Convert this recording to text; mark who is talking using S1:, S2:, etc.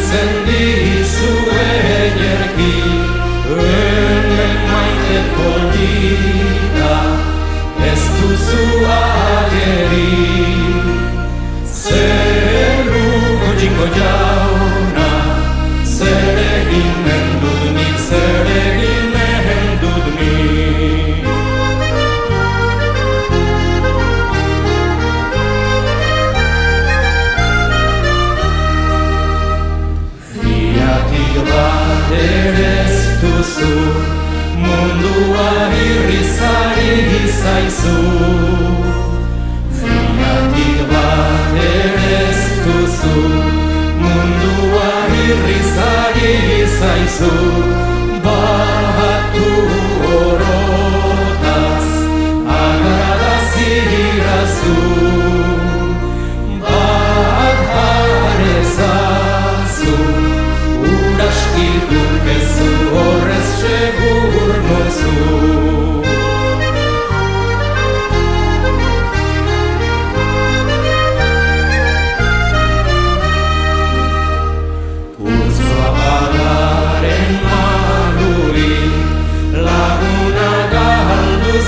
S1: sendi su energi în maite polita estu su ageri se lugingo jauna se imendudnik se imendudnik Fiatik bateres duzu munduari rizari zaizu Fiatik bateres duzu munduari rizari zaizu Batu orotaz agradaz irazu Bat arezazu Uraskidunkezu horrez segur nozu Laguna galduz